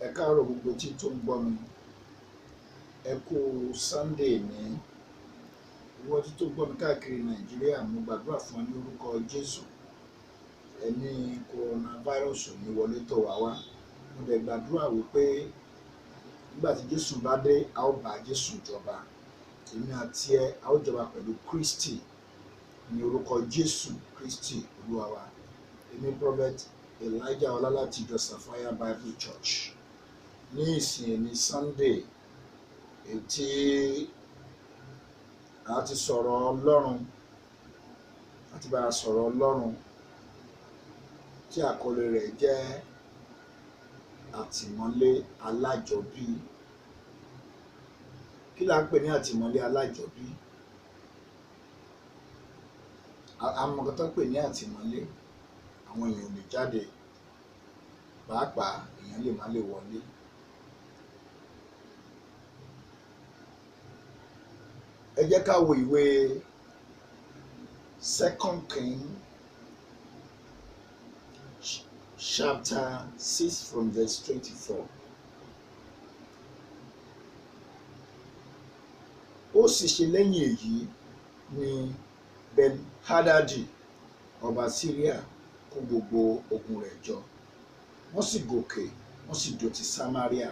Ẹ káàárọ̀ gbogbo tí tó ń gbọ́ mi. Ẹ kú Sunday ní ìwọ tí tó gbọ́ mi káàkiri Nàìjíríà. Mo gbàdúrà fún ọ ní orúkọ Jésù. Ẹni coronavirus ò ní wọlé tọ̀ wá wá. Mo dẹ̀ gbàdúrà wípé nígbà tí Jésù bá dé, a ó bá Jésù jọba. Èmi àti ẹ, a ó jọba pẹ̀lú Kristi ní orúkọ Jésù Kristi Olúwa wa. Èmi Prophet Elijah Ọlá láti ìjọ Sapphire Bible Church. Ní ìsìn ní Sunday, ètí a ti sọ̀rọ̀ Ọlọ́run, àti bá a sọ̀rọ̀ Ọlọ́run tí àkọlé rẹ̀ jẹ́ àtìmọ́lé alájọbí. Kí la ń pè ní àtìmọ́lé alájọbí? Àwọn kan tó ń pè ní àtìmọ́lé, àwọn èèyàn ò lè jáde, pàápàá èèyàn lè má lè wọlé. Ẹ jẹ́ ká wo ìwé 2 Kings chapter 6 from verse 24. Ó sì ṣe lẹ́yìn èyí ni Ben-Hadadi ọba Syria kó gbogbo ogun rẹ̀ jọ, wọ́n sì gòkè, wọ́n sì dó ti Samaria.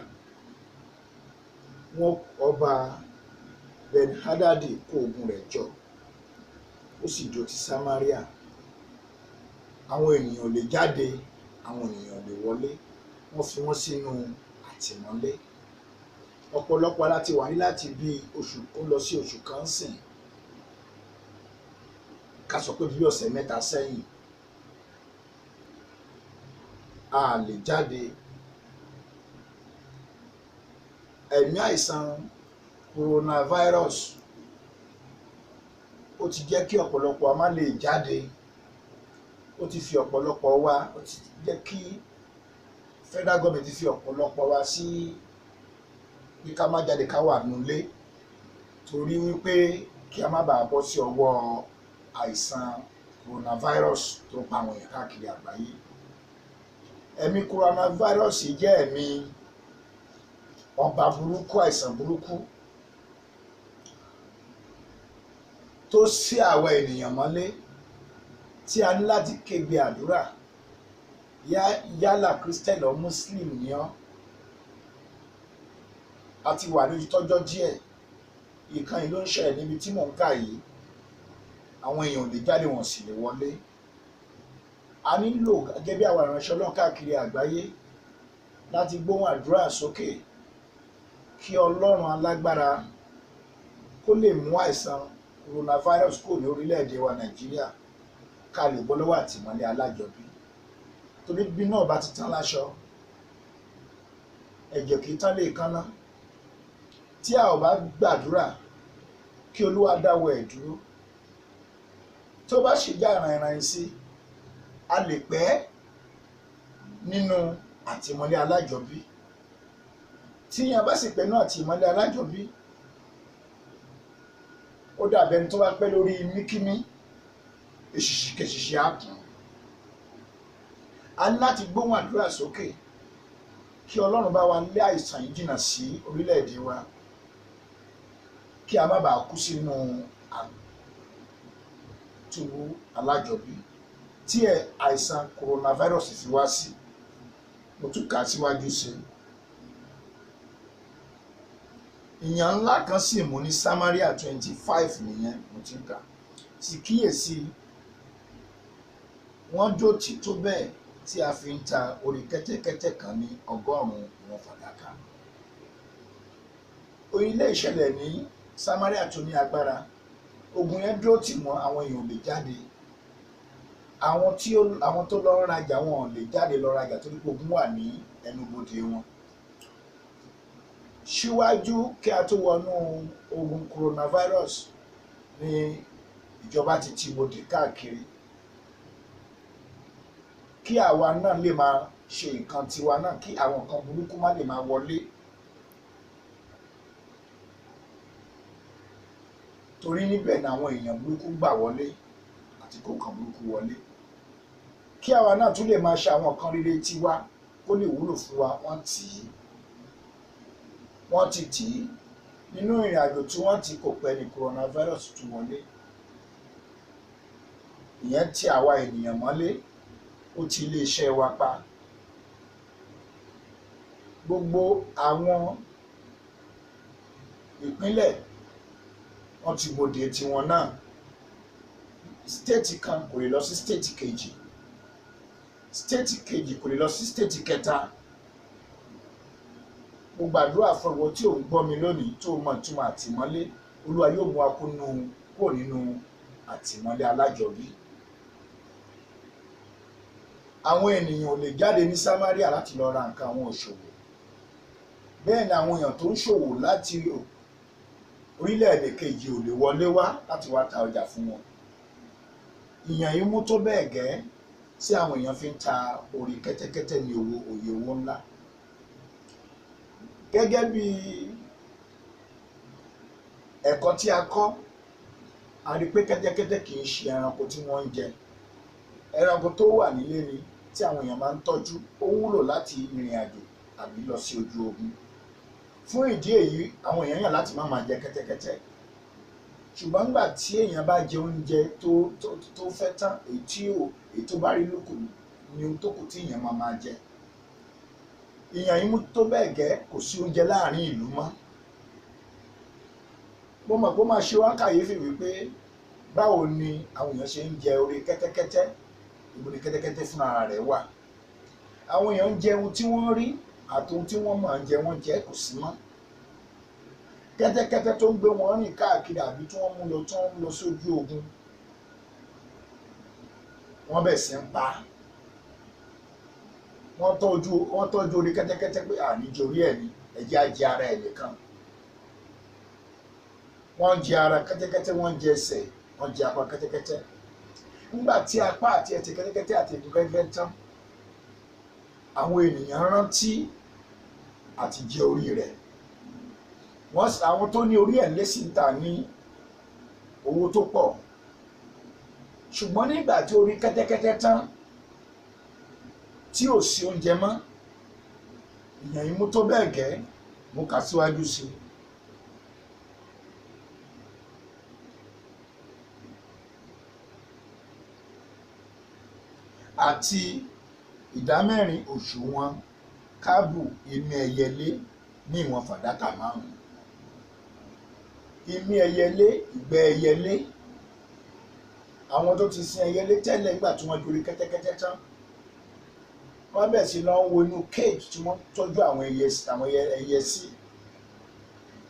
Ọba Ben-Hadadi kó ogun rẹ̀ jọ, ó sì dó ti Samaria. Àwọn ènìyàn lè jáde, àwọn ènìyàn lè wọlé, wọ́n fi wọ́n sínú àtìmọ́lé. Ọ̀pọ̀lọpọ̀ láti wà ní láti bí oṣù ó lọ sí oṣù kan sìn, ká sọ pé bí ọ̀sẹ̀ mẹ́ta sẹ́yìn, a lè jáde. Ẹ̀mí àìsàn coronavirus ó ti jẹ́ kí ọ̀pọ̀lọpọ̀ a má lè jáde. Ó ti fi ọ̀pọ̀lọpọ̀ wa, ó ti jẹ́ kí federal government fi ọ̀pọ̀lọpọ̀ wa sí bí ká má jáde, ká wà nílé, torí wípé kí a má bàa bọ́ sí ọwọ́ àìsàn coronavirus tó ń pa àwọn èèyàn káàkiri àgbáyé. Ẹ̀mí coronavirus jẹ́ ẹ̀mí ọba burúkú, àìsàn burúkú tó ṣí àwa ènìyàn mọ́lé, tí a ní láti kégbe àdúrà. Yálà Christian or Muslim ni ọ́, a ti wà lójú tọ́jọ́ díẹ̀. Ìkan yìí ló ń ṣẹlẹ̀ níbi tí mò ń kà yìí. Àwọn èèyàn ò lè jáde, wọn sì lè wọlé. A nílò gẹ́gẹ́ bí àwọn ìránṣẹ́ Ọlọ́run káàkiri àgbáyé láti gbóhùn àdúrà sókè kí Ọlọ́run alágbára kó lè mú àìsàn coronavirus kúrò ní orílẹ̀-èdè wa Nàìjíríà, ká lè bọ́ lọ́wọ́ àtìmọ́lé alájọbí. Torí bí náà bá ti tán láṣọ, ẹ̀jẹ̀ kì í tán lè kánná. Tí a ò bá gbàdúrà kí Olúwa dáwọ́ ẹ̀ dúró, tó bá ṣe já ìrànìràn sí, a lè pẹ́ nínú àtìmọ́lé alájọbí. Tí yẹn bá sì pẹ́ nínú àtìmọ́lé alájọbí, ó dàbí ẹni tó bá pẹ́ lórí míkímí, èṣìṣì kèṣìṣì á kùn. A ní láti gbóhùn àdúrà sókè kí Ọlọ́run bá wa lé àìsàn yìí jìnnà sí orílẹ̀-èdè wa, kí a má bàa kú sínú túbú alájọbí tí àìsàn coronavirus fi wá sí. Mo tún kà á síwájú sí i. Ìyàn ńlá kan sì mú ní Samaria 25 nìyẹn mo ti kà. Sì kíyèsí, wọ́n jó tì tó bẹ́ẹ̀ tí a fi ń ta orí kẹ́tẹ́kẹ́tẹ́ kan ní 100 ìwọ̀n fàdákà. Orílẹ̀ ìṣẹ̀lẹ̀ ní Samaria tó ní agbára. Ogun yẹn dúró tì wọ́n, àwọn èèyàn ò lè jáde. Àwọn tó lọ rajà, wọn ò lè jáde lọ rajà torí pé ogun wà ní ẹnubodè wọn. Síwájú kí a tó wọnú ogun coronavirus ni ìjọba ti tì bodè káàkiri, kí àwa náà lè máa ṣe nǹkan tiwa náà, kí àwọn nǹkan burúkú má lè máa wọlé. Torí níbẹ̀ ni àwọn èèyàn burúkú gbà wọlé àti kó nǹkan burúkú wọlé. Kí àwa náà tún lè máa ṣe àwọn nǹkan rere tiwa kó lè wúlò fún wa, wọ́n tì í wọ́n ti tì í nínú ìrìn àjò tí wọ́n ti kò pẹ́ ní coronavirus tún wọlé. Ìyẹn tí àwa ènìyàn mọ́lé, ó ti iléeṣẹ́ wa pa. Gbogbo àwọn ìpínlẹ̀ wọ́n ti bòde tiwọn náà. Stéètì kan kò lè lọ sí stéètì kejì, stéètì kejì kò lè lọ sí stéètì kẹta. Mo gbàdúrà fún ìwọ tí ò ń gbọ́ mi lónìí tó mọ̀ ìtumọ̀ àtìmọ́lé. Olúwa yóò mú wa kúrò nínú àtìmọ́lé alájọbí. Àwọn ènìyàn ò lè jáde ní Samaria láti lọ ra nǹkan àwọn òṣòwò. Bẹ́ẹ̀ ni àwọn èèyàn tó ń ṣòwò láti orílẹ̀-èdè kejì ò lè wọlé wá láti wá ta ọjà fún wọn. Ìyàn yìí mú tó bẹ́ẹ̀ gẹ́ sí àwọn èèyàn fi ń ta orí kẹ́tẹ́kẹ́tẹ́ ní òye owó ńlá. Gẹ́gẹ́ bí ẹ̀kọ́ tí a kọ́, a rí pé kẹ́tẹ́kẹ́tẹ́ kì í ṣe ẹranko tí wọ́n ń jẹ. Ẹranko tó wà nílé ni tí àwọn èèyàn máa ń tọ́jú. Ó wúlò láti rìnrìn àjò àbí lọ sí ojú ogun. Fún ìdí èyí, àwọn èèyàn yàn láti má máa jẹ kẹ́tẹ́kẹ́tẹ́. Ṣùgbọ́n nígbà tí èèyàn bá jẹ oúnjẹ tó fẹ́ tán, èyí tó bá rí lókun ni ohun tó kù tí èèyàn máa jẹ. Ìyàn yìí mú tó bẹ́ẹ̀ gẹ́ kò sí oúnjẹ láàrin ìlú mọ́. Mo mọ̀ pé ó máa ṣe wá kàyéfì wípé báwo ni àwọn èèyàn ṣe ń jẹ orí kẹ́tẹ́kẹ́tẹ́, ibo ni kẹ́tẹ́kẹ́tẹ́ fúnra rẹ̀ wà. Àwọn èèyàn ń jẹ ohun tí wọ́n rí àti ohun tí wọ́n máa ń jẹ, wọ́n jẹ kò sí mọ́. Kẹ́tẹ́kẹ́tẹ́ tó ń gbé wọn rìn káàkiri àbí tí wọ́n mú lọ tí wọ́n ń lọ sójú ogun, wọ́n bẹ̀ sí ń pa. Wọ́n tọ́jú orí kẹ́tẹ́kẹ́tẹ́ pé àníjẹ orí ẹ̀ ni, ẹ̀jẹ̀ á jẹ ara ẹ̀ nìkan. Wọ́n jẹ ara kẹ́tẹ́kẹ́tẹ́, wọ́n jẹ ẹsẹ̀, wọ́n jẹ apá kẹ́tẹ́kẹ́tẹ́. Nígbà tí apá àti ẹsẹ̀ kẹ́tẹ́kẹ́tẹ́ àti egun kẹ́tẹ́kẹ́tẹ́ tán, àwọn ènìyàn rántí àti jẹ orí rẹ̀. Àwọn tó ní orí ẹ̀ lé sí ń tà ní owó tó pọ̀. Ṣùgbọ́n nígbà tí orí kẹ́tẹ́kẹ́tẹ́ tán tí ò sí oúnjẹ mọ́, ìyàn yìí mú tó bẹ́ẹ̀ gẹ́, mo kà síwájú sí i. Àti ìdámẹ́rin òṣùwọ̀n kábù imí ẹyẹlé ní ìwọ̀n fàdákà 5. Imí ẹyẹlé, ìgbẹ́ ẹyẹlé. Àwọn tó ti sin ẹyẹlé tẹ́lẹ̀ nígbà tí wọ́n dorí kẹ́tẹ́kẹ́tẹ́ tán, wọ́n bẹ̀ sí lọ wo inú cage tí wọ́n tọ́jú àwọn ẹyẹ sí.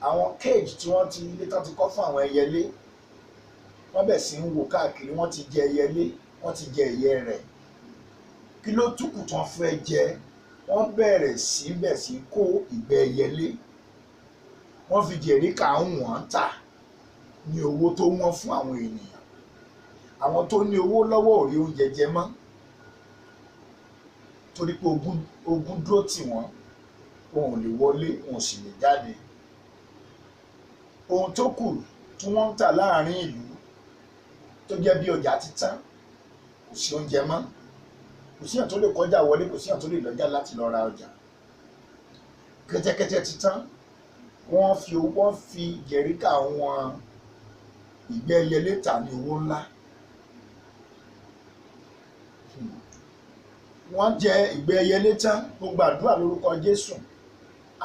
Àwọn cage tí wọ́n ti ilé tán ti kọ́ fún àwọn ẹyẹlé, wọ́n bẹ̀ sí ń wò káàkiri. Wọ́n ti jẹ ẹyẹlé, wọ́n ti jẹ ìyẹ́ rẹ̀. Kí ló túkù tí wọ́n fẹ́ jẹ? Wọ́n bẹ̀rẹ̀ sí kó ìgbẹ́ ẹyẹlé. Wọ́n fi jẹ̀ríkà wọ́n tà ní owó tó wọ́n fún àwọn ènìyàn. Àwọn tó ní owó lọ́wọ́ ò rí oúnjẹ jẹ mọ́, torí pé ogun dúró tì wọ́n, wọn ò lè wọlé, wọn ò sì lè jáde. Ohun tó kù tí wọ́n ń tà láàrin ìlú tó jẹ́ bí ọjà títán, kò sí oúnjẹ mọ́. Kò síyàn tó lè kọjá wọlé, kò síyàn tó lè lọ́jà láti lọ ra ọjà. Kẹ́tẹ́kẹ́tẹ́ ti tán. Wọ́n fi jẹ̀ríkà wọn ìgbẹ́ ẹyẹlé tà ní owó ńlá. Wọ́n jẹ ìgbẹ́ ẹyẹlé tán. Mo gbàdúrà lórúkọ Jésù.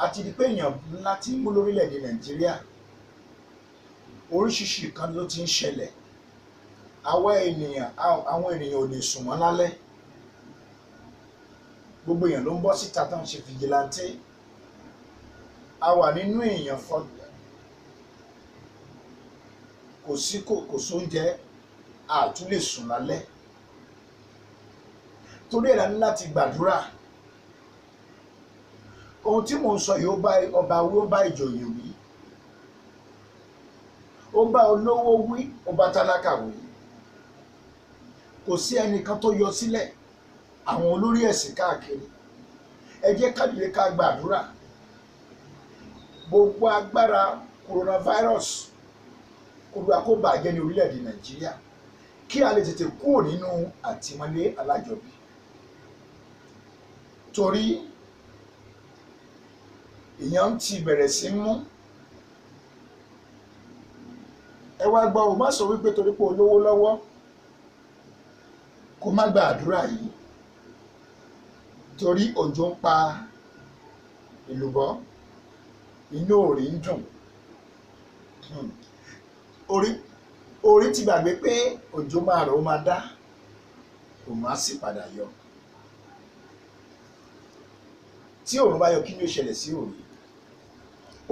Àti di pé èèyàn ńlá ti ń mú lórílẹ̀‐èdè Nàìjíríà. Oríṣiríṣi nǹkan ló ti ń ṣẹlẹ̀. Àwọn ènìyàn ò lè sùn mọ́ lálẹ́. Gbogbo èèyàn ló ń bọ́ síta tán ṣe fìjìláńtì. A wà nínú èèyàn kò sóúnjẹ, a tún lè sùn lálẹ́. Torí ẹ̀rọ ní láti gbàdúrà. Ohun tí mò ń sọ yìí ó bá ọba wí, ó bá ìjòyè wí, ó bá olówó wí, ó bá tálákà wí. Kò sí ẹnìkan tó yọ sílẹ̀. Àwọn olórí ẹ̀sìn káàkiri, ẹ jẹ́ ká dìde ká gbàdúrà. Gbogbo agbára coronavirus kó bàjẹ́ ní orílẹ̀-èdè Nàìjíríà, kí a lè tètè kúrò nínú àtìmọ́lé alájọbí. Torí èèyàn ti bẹ̀rẹ̀ sí mú. Ẹ wá gbọ́ o, má sọ wípé torí pé o lówó lọ́wọ́ kó má gba àdúrà yìí, torí òjò ń pa èlùbọ́ inú òrì ń dùn. Orí ti gbàgbé pé òjò máa rọ̀ ó máa dá, òun á sì padà yọ. Tí òòrùn bá yọ, kí ni ó ṣẹlẹ̀ sí òrì?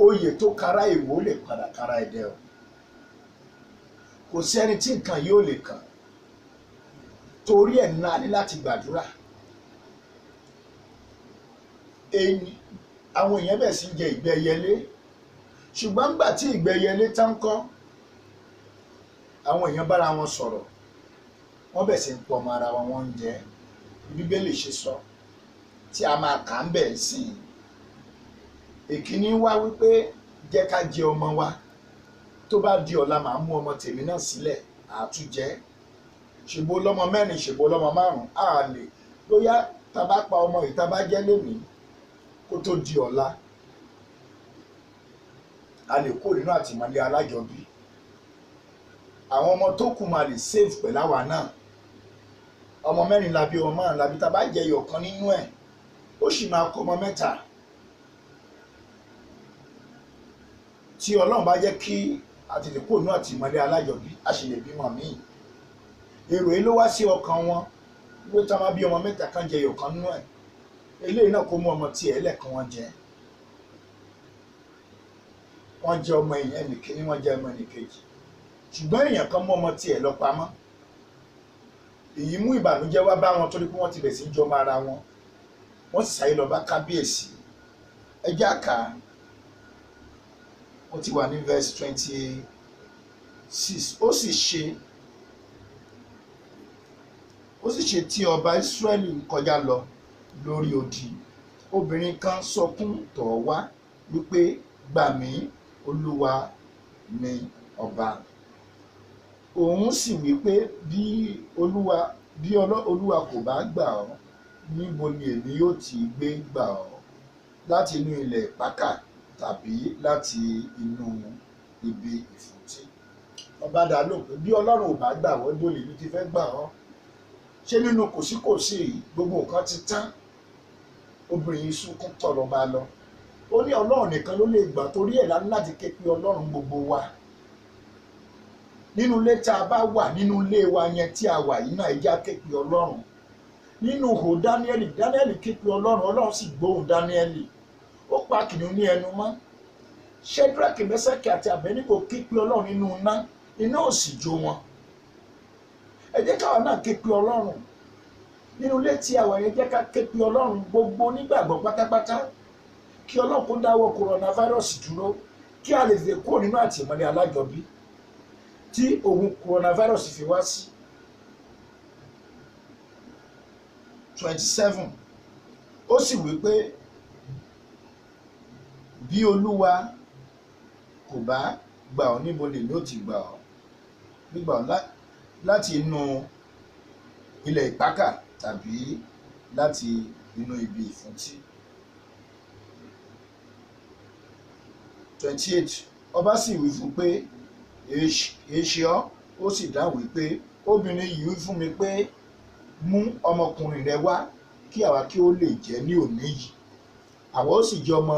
Oyè tó kára èwo lè padà kára ẹdẹ o. Kò sí ẹni tí nǹkan yóò lè kàn, torí ẹ̀ ńlá ní láti gbàdúrà. Àwọn èèyàn bẹ̀ sí ń jẹ ìgbẹ́ ẹyẹlé, ṣùgbọ́n nígbà tí ìgbẹ́ ẹyẹlé tán kọ́, àwọn èèyàn bára wọn sọ̀rọ̀, wọ́n bẹ̀ sí ń pọ̀ ọmọ ara wọn, wọ́n ń jẹ. Bíbélì ṣe sọ tí a máa kà ń bẹ̀ sí i. Èkíní wá wípé jẹ́ ká jẹ ọmọ wa, tó bá di ọ̀la màá mú ọmọ tèmi náà sílẹ̀ àtúnjẹ. Ṣèbó lọ́mọ mẹ́rin, ṣèbó lọ́mọ márùn-ún, a lè lóyá tá bá pa ọmọ yìí tá bá jẹ́ lénìí, kó tó di ọ̀la a lè kó nínú àtìmọ́lé alájọbí. Àwọn ọmọ tó kù máa lè save pẹ̀lú àwa náà. Ọmọ mẹ́rin la bí, ọmọ márùn-ún la bí, tá bá jẹ ẹyọ̀kan nínú ẹ̀, ó sì máa kọ́ ọmọ mẹ́ta. Tí Ọlọ́run bá jẹ́ kí a tètè kó nínú àtìmọ́lé alájọbí, a sì lè bímọ míì. Èrò yìí ló wá sí ọkàn wọn wípé tá má bí ọmọ mẹ́ta kan jẹ ẹyọ̀kan nínú ẹ̀, eléyìí náà kó mú ọmọ tiẹ̀ lẹ́ẹ̀kan wọn jẹ. Wọ́n jẹ ọmọ ẹnìkíní, wọ́n jẹ ọmọ ẹnìkejì, ṣùgbọ́n èèyàn kan mú ọmọ tiẹ̀ lọ pamọ́. Èyí mú ìbànújẹ́ wá bá wọn, torí pé wọ́n ti bẹ̀ sí í jọmọ ara wọn. Wọ́n sì sáré lọ bá kábíyèsí. Ẹ jẹ́ á kà á. Ó ti wà ní verse 26. Ó sì ṣe tí ọba Ísírẹ́lì ń kọjá lọ lórí odi, obìnrin kan sọkún tọ̀ wá wípé, gbà mí olúwa mi ọba. Òun sì wípé, bí olúwa kò bá gbà ọ́, níbo ni èmi yóò ti gbé gbà ọ́? Láti inú ilẹ̀ ìpakà tàbí láti inú ibi ìfúntí? Ọba dá lóhùn pé bí Ọlọ́run ò bá gbà wọ́n, níbo lèmi ti fẹ́ gbà ọ́? Ṣé nínú kòsíkòsí gbogbo nǹkan ti tán? Obìnrin yìí sunkún tọ̀ lọ́ba lọ. Ó ní Ọlọ́run nìkan ló lè gbà, torí ẹ̀ láti ké pe Ọlọ́run gbogbo wa. Nínú ilé tá a bá wà, nínú ilé wa yẹn tí a wà yìí náà, ẹ jẹ́ á ké pe Ọlọ́run. Nínú ihò Dáníẹ́lì ké pe Ọlọ́run, Ọlọ́run sì gbóhùn Dáníẹ́lì. Ó pa kìnìún ní ẹnu mọ́. Ṣẹ́dúrákì, Mẹ́sákì àti Àbẹ́nígò ké pe Ọlọ́run nínú iná, iná ò sì jó wọn. Ẹ jẹ́ káwa náà ké pe Ọlọ́run. Nínú ilé tí a wà yẹn, jẹ́ ká ké pe Ọlọ́run, gbogbo onígbàgbọ́ pátápátá, kí Ọlọ́run kó dáwọ́ coronavirus dúró, kí a lè fi kúrò nínú àtìmọ́lé alájọbí tí ogun coronavirus fi wá sí. 27. Ó sì wí pé, bí olúwa kò bá gbà ọ́, níbo lèmi ó ti gbà ọ́? Gbígbà ọ́ láti inú ilẹ̀ ìpakà tàbí láti inú ibi ìfúntí? 28. Ọba sì wí fún pé, èéṣe ọ́? Ó sì dáhùn wípé, obìnrin yìí wí fún mi pé, mú ọmọkùnrin rẹ wá, kí àwa kí ó lè jẹ ní òní yìí, àwa ó sì jẹ ọmọ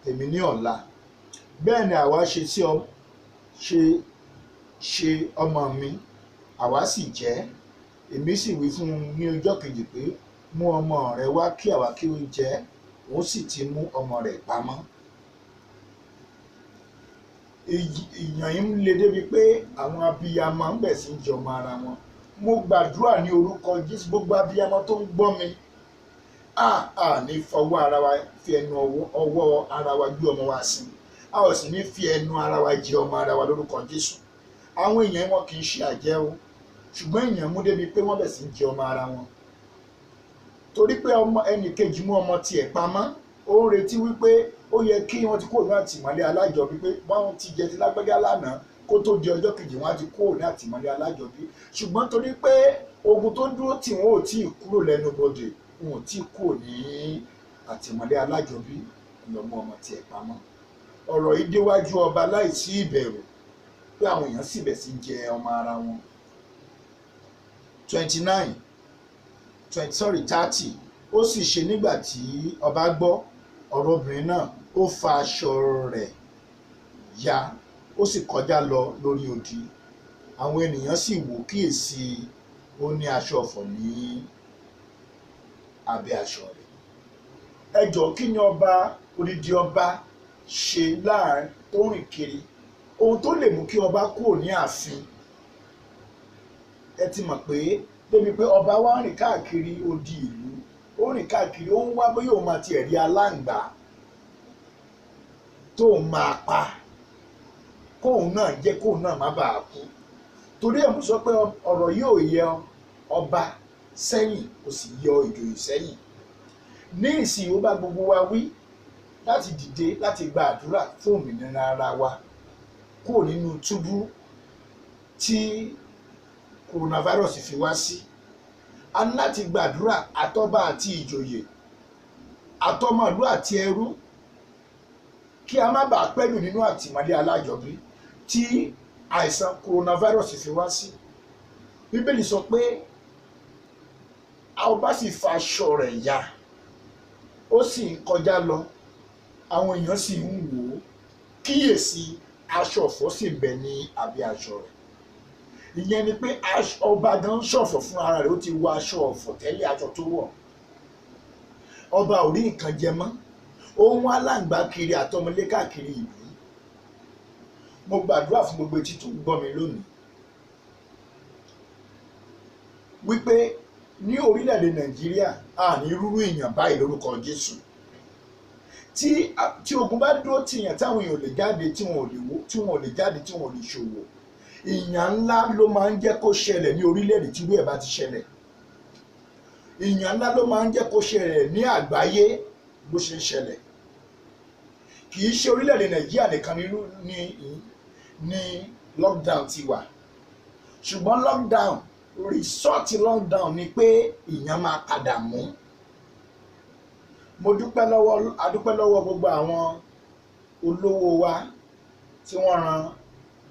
tèmi ní ọ̀la. Bẹ́ẹ̀ ni àwa ṣe ọmọ mi, àwa sì jẹ. Èmi sì wí fún un ní ọjọ́ kejì pé, mú ọmọ rẹ wá, kí àwa kí ó jẹ. Òun sì ti mú ọmọ rẹ̀ pamọ́. Ìyàn yìí ń le débi pé àwọn abiyamọ ń bẹ̀ sí ń jọmọ ara wọn. Mo gbàdúrà ní orúkọ Jésù, gbogbo abiyamọ tó ń gbọ́ mi, ní fọwọ́ ara wa, fi ẹnu ọwọ́ ara wa gbé ọmọ wa sí, a ò sì ní fi ẹnu ara wa jẹ ọmọ ara wa lórúkọ Jésù. Àwọn èèyàn wọn kì í ṣe àjẹ́ o, ṣùgbọ́n èèyàn mú débi pé wọ́n bẹ̀ sí ń jẹ ọmọ ara wọn, torí pé ẹnì kejì mú ọmọ tiẹ̀ pamọ́. Ó ń retí wípé ó yẹ kí wọ́n ti kúrò ní àtìmọ́lé alájọbí, pé báwọn ti jẹ ti lágbájá lánàá, kó tó di ọjọ́ kejì wọ́n á ti kúrò ní àtìmọ́lé alájọbí. Ṣùgbọ́n torí pé ogun tó dúró tí wọn ò tí ì kúrò lẹ́nu bodè, wọn ò tí ì kúrò ní àtìmọ́lé alájọbí, lọ mú ọmọ tiẹ̀ pamọ́. Ọ̀rọ̀ yìí déwájú ọba láìsí ìbẹ̀rù pé àwọn èèyàn sì bẹ̀ sí jẹ ọmọ ara wọn. 30 ó sì ṣe nígbà tí ọba gbọ́ ọ̀rọ̀ obìnrin náà, ó fa aṣọ rẹ̀ ya, ó sì kọjá lọ lórí odi. Àwọn ènìyàn sì wò, kíyèsí ó ní aṣọ ọ̀fọ̀ ní abẹ́ aṣọ rẹ̀. Ẹ jọ̀ọ́, kí ni odidi ọba ṣe láàrin tó rìn kiri? Ohun tó lè mú kí ọba kúrò ní ààfin. Ẹ ti mọ̀ pé débi pé ọba wá rìn káàkiri odi ìlú, ó rìn káàkiri, ó ń wá bóyá òun máa tiẹ̀ rí aláǹgbá tóun máa pa, kóun náà jẹ́ kóun náà má bàa kú. Torí ẹ̀ mo sọ pé ọ̀rọ̀ yóò yẹ ọba sẹ́yìn, kò sì yọ ìjòyè sẹ́yìn. Ní ìsìn ó bá gbogbo wa wí láti dìde láti gba àdúrà fún òmìnira ara wa kúrò nínú túbú tí coronavirus fi wá sí. A ní láti gbàdúrà, àtọba àti ìjòyè, àtọmọlú àti ẹrú, kí a má bàa pẹ́lù nínú àtìmọ́lé alájọbí tí àìsàn coronavirus fi wá sí. Bíbélì sọ pé ọba sì fa aṣọ rẹ̀ ya, ó sì ń kọjá lọ, àwọn èèyàn sì ń wò ó, kíyèsí aṣọ ọ̀fọ̀ sì ń bẹ ní abẹ́ aṣọ rẹ̀. Ìyẹn ni pé ọba gan ṣọ̀fọ̀ fún ara rẹ̀, ó ti wọ aṣọ ọ̀fọ̀ tẹ́lẹ̀ aṣọ tó wọ̀. Ọba ò rí nǹkan jẹ mọ́, ó ń wá aláǹgbá kiri àtọmọlé káàkiri ìlú. Mo gbàdúrà fún gbogbo etí tó ń gbọ́ mi lónìí wípé ní orílẹ̀-èdè Nàìjíríà a ní rúrú èèyàn báyìí lórúkọ Jésù. Tí ogun bá dúró tìyàn, táwọn èèyàn ò lè jáde, tí wọn ò lè jáde, tí wọn ò lè ṣòwò, ìyàn ńlá ló máa ń jẹ́ kó ṣẹlẹ̀ ní orílẹ̀-èdè tí irú ẹ̀ bá ti ṣẹlẹ̀. Ìyàn ńlá ló máa ń jẹ́ kó ṣẹlẹ̀ ní àgbáyé bó ṣe ń ṣẹlẹ̀. Kì í ṣe orílẹ̀-èdè Nàìjíríà nìkan ní lockdown ti wà, ṣùgbọ́n lockdown, rìsọ́ọ̀tì lockdown ni pé ìyàn máa padà mú. A dúpẹ́ lọ́wọ́ gbogbo àwọn olówó wa tí wọ́n ran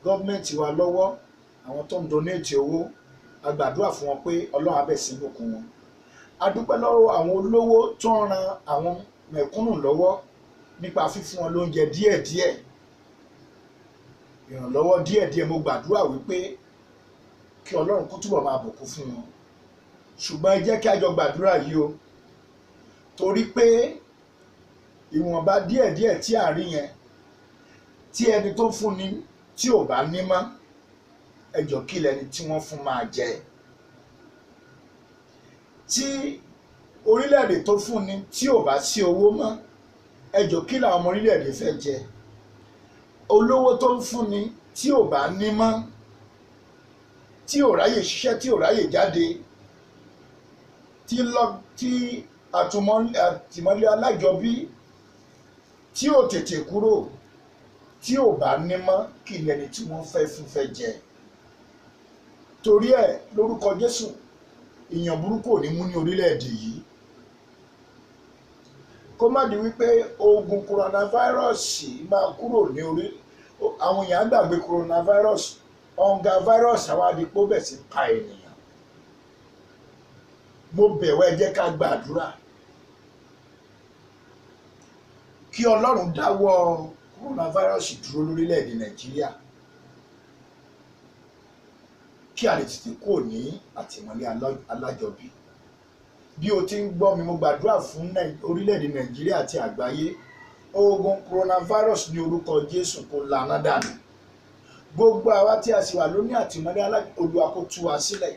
gọ́ọ̀mẹ̀ntì wa lọ́wọ́, àwọn tó ń donate owó, a gbàdúrà fún wọn pé Ọlọ́run á bẹ̀ sí bùkún wọn. A dúpẹ́ lọ́wọ́ àwọn olówó tó ń ran àwọn mẹ̀kúnnù lọ́wọ́ nípa fífún wọn lóúnjẹ díẹ̀díẹ̀, ìrànlọ́wọ́ díẹ̀díẹ̀. Mo gbàdúrà wípé kí Ọlọ́run kó túbọ̀ máa bùkún fún wọn. Ṣùgbọ́n ẹ jẹ́ kí a jọ gbàdúrà yìí o, torí pé ìwọ̀nba díẹ̀díẹ̀ tí a rí yẹn, tí ẹni tó fún ni tí ò bá ní mọ́, ẹ jọ̀ọ́ kí lẹni tí wọ́n fún máa jẹ. Tí orílẹ̀-èdè tó fún ni tí ò bá sí owó mọ́, ẹ jọ̀ọ́ kí làwọn ọmọ orílẹ̀-èdè fẹ́ jẹ. Olówó tó ń fún ni tí ò bá ní mọ́, tí ò ráyè ṣiṣẹ́, tí ò ráyè jáde, tí àtìmọ́lé alájọbí tí ò tètè kúrò, tí ò bá ní mọ́, kí lẹni tí wọ́n fẹ́ jẹ. Torí ẹ̀ lórúkọ Jésù, ìyàn burúkú ò ní mú ní orílẹ̀-èdè yìí. Kó má di wípé ogun coronavirus máa kúrò ní àwọn èèyàn gbàgbé coronavirus, hunger virus àwọn àdìpó bẹ̀ sí pa ènìyàn. Mo bẹ̀wọ̀, ẹ jẹ́ ká gbàdúrà kí Ọlọ́run dáwọ́ coronavirus dúró lórílẹ̀-èdè Nàìjíríà, kí a lè tètè kúrò ní àtìmọ́lé alájọbí. Bí o ti ń gbọ́ mi, mo gbàdúrà fún orílẹ̀-èdè Nàìjíríà àti àgbáyé. Ogun coronavirus ní orúkọ Jésù kó lànà dànù. Gbogbo àwa tí a sì wà lóní àtìmọ́lé Olúwa kó tú wa sílẹ̀.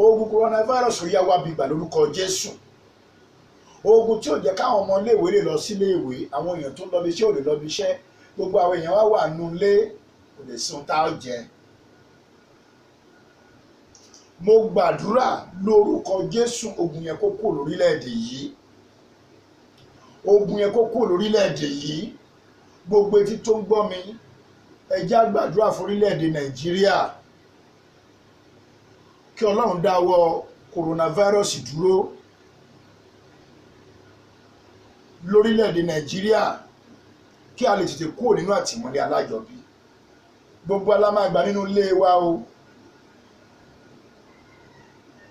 Ogun coronavirus ó yá wá bìgbà lórúkọ Jésù. Ogun tí ò jẹ́ káwọn ọmọ iléèwé lè lọ sílé ìwé, àwọn èèyàn tó ń lọ bí iṣẹ́ ò lè lọ bí iṣẹ́, gbogbo àwọn èèyàn wá wà nínú ilé, kò lè sí ohun tá a jẹ. Mo gbàdúrà lórúkọ Jésù, ogun yẹn kó kúrò lórílẹ̀-èdè yìí. Ogun yẹn kó kúrò lórílẹ̀-èdè yìí. Gbogbo etí tó ń gbọ́ mi, ẹ jẹ́ á gbàdúrà fún orílẹ̀-èdè Nàìjíríà kí Ọlọ́run dáwọ́ coronavirus dúró. lórílẹ̀‐èdè Nàìjíríà kí a lè tètè kúrò nínú àtìmọ́lé alájọbí. Gbogbo alámàgbà nínú ilé wa o.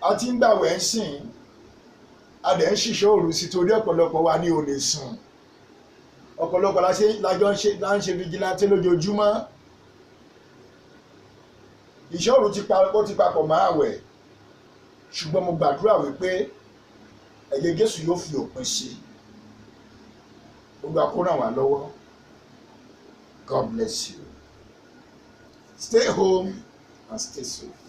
A ti ń gbàwẹ̀ ń sìn, a dẹ̀ ń ṣiṣẹ́ òru sí torí ọ̀pọ̀lọpọ̀ wa ní ò lè sùn. Ọ̀pọ̀lọpọ̀ lájọ ń ṣe fìjìláńtì lójoojúmọ́. Ìṣọ́ òru ti papọ̀ mọ́ àwẹ̀, ṣùgbọ́n mo gbàdúrà wípé ẹ̀jẹ̀ Jésù yóò fi òpin sí i. Gbogbo àkóràn wà lọ́wọ́. God bless you. Stay home and stay safe.